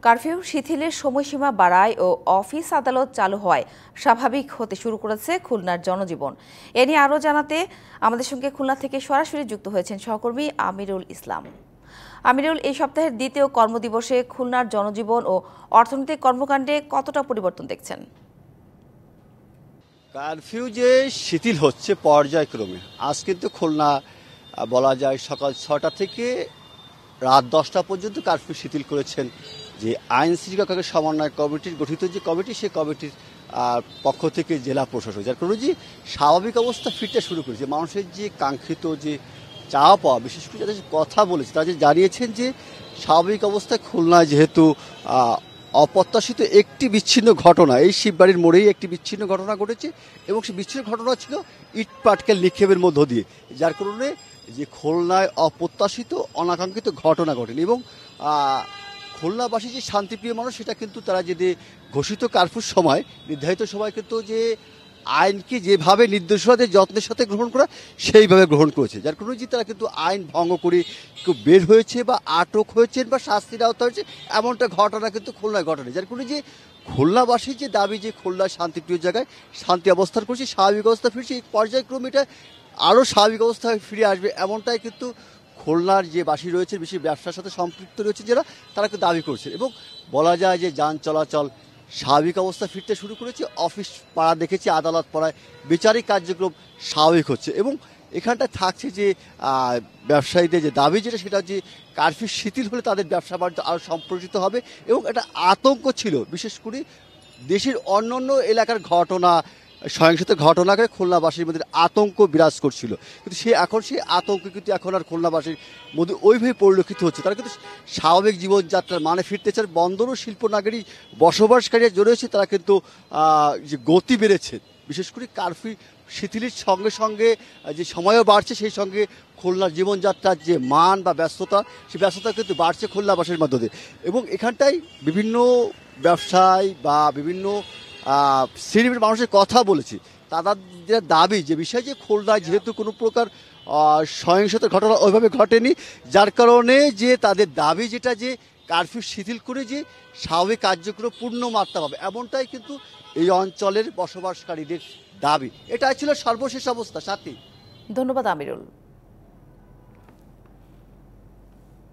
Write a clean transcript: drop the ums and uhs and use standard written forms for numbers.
Curfew শিথিলের সময়সীমা বাড়ায় ও office আদালত চালু হওয়ায় স্বাভাবিক হতে শুরু করেছে খুলনার জনজীবন। এ নিয়ে আরও জানাতে আমাদের সঙ্গে খুলনা থেকে সরাসরি যুক্ত হয়েছেন সহকর্মী আমিরুল ইসলাম। আমিরুল, এই সপ্তাহের দ্বিতীয় কর্মদিবসে খুলনার জনজীবন ও অর্থনৈতিক কর্মকাণ্ডে কতটা পরিবর্তন দেখছেন? কারফিউ যে শিথিল হচ্ছে পর্যায়ক্রমে, আজ কিন্তু খুলনা বলা যায় সকাল ৬টা থেকে রাত 10টা পর্যন্ত কারফিউ শিথিল করেছেন যে আইন শৃঙ্খলা সমন্বয় কমিটির গঠিত যে কমিটি, সেই কমিটির পক্ষ থেকে জেলা প্রশাসক, যার কারণে যে স্বাভাবিক অবস্থা ফিরতে শুরু করেছে। মানুষের যে কাঙ্ক্ষিত যে চাওয়া পাওয়া, বিশেষ করে যাদের কথা বলেছে তারা যে জানিয়েছেন যে স্বাভাবিক অবস্থায় খুলনায় যেহেতু অপ্রত্যাশিত একটি বিচ্ছিন্ন ঘটনা, এই শিববাড়ির মোড়েই একটি বিচ্ছিন্ন ঘটনা ঘটেছে এবং সেই বিচ্ছিন্ন ঘটনা ছিল ইট পাটকেল নিক্ষেপের মধ্য দিয়ে, যার কারণে যে খুলনায় অপ্রত্যাশিত অনাকাঙ্ক্ষিত ঘটনা ঘটেনি এবং খুলনাবাসী যে শান্তিপ্রিয় মানুষ, সেটা কিন্তু তারা যদি ঘোষিত কারফিউর সময়, নির্ধারিত সময় কিন্তু যে আইনকে যেভাবে নির্দেশনাদের যত্নের সাথে গ্রহণ করা সেইভাবে গ্রহণ করেছে, যার কারণে যে তারা কিন্তু আইন ভঙ্গ করে কেউ বের হয়েছে বা আটক হয়েছেন বা শাস্তির আওতা হয়েছে এমনটা ঘটনা কিন্তু খুলনায় ঘটেনি। যার কারণে যে খুলনাবাসীর যে দাবি যে খুলনার শান্তিপ্রিয় জায়গায় শান্তি অবস্থান করছে, স্বাভাবিক অবস্থা ফিরছে, এই পর্যায়ক্রমে এটা আরও স্বাভাবিক অবস্থায় ফিরে আসবে এমনটাই কিন্তু খুলনার যে বাসী রয়েছে, বেশি ব্যবসার সাথে সম্পৃক্ত রয়েছে যারা, তারা কিন্তু দাবি করছে এবং বলা যায় যে যান চলাচল স্বাভাবিক অবস্থা ফিরতে শুরু করেছে। অফিস পাড়া দেখেছি, আদালত পাড়ায় বিচারিক কার্যক্রম স্বাভাবিক হচ্ছে এবং এখানটা থাকছে যে ব্যবসায়ীদের যে দাবি, যেটা সেটা যে কারফিউ শিথিল হলে তাদের ব্যবসা বাণিজ্য আরও সম্প্রসারিত হবে এবং একটা আতঙ্ক ছিল, বিশেষ করে দেশের অন্যান্য এলাকার ঘটনা, সহিংসতার ঘটনা করে খুলনাবাসীর মধ্যে আতঙ্ক বিরাজ করছিল, কিন্তু সেই আতঙ্ক কিন্তু এখন আর খুলনাবাসীর মধ্যে ওইভাবে পরিলক্ষিত হচ্ছে। তারা কিন্তু স্বাভাবিক জীবনযাত্রার মানে ফিরতে চান। বন্দর ও শিল্পনগরী বসবাসকারী রয়েছে, তারা কিন্তু যে গতি বেড়েছে, বিশেষ করে কারফিউ শিথিলের সঙ্গে সঙ্গে যে সময়ও বাড়ছে, সেই সঙ্গে খুলনার জীবনযাত্রার যে মান বা ব্যস্ততা, সেই ব্যস্ততা কিন্তু বাড়ছে খুলনাবাসীর মধ্যে এবং এখানটায় বিভিন্ন ব্যবসায় বা বিভিন্ন শ্রেণীর মানুষের কথা বলেছি, তাদের দাবি যে বিষয় যে খুলনায় যেহেতু কোনো প্রকার সহিংসতার ঘটনা ওইভাবে ঘটেনি, যার কারণে যে তাদের দাবি যেটা যে কারফিউ শিথিল করে যে স্বাভাবিক কার্যক্রম পূর্ণ মাত্রা পাবে, এমনটাই কিন্তু এই অঞ্চলের বসবাসকারীদের দাবি। এটাই ছিল সর্বশেষ অবস্থা। সাথী, ধন্যবাদ আমিরুল।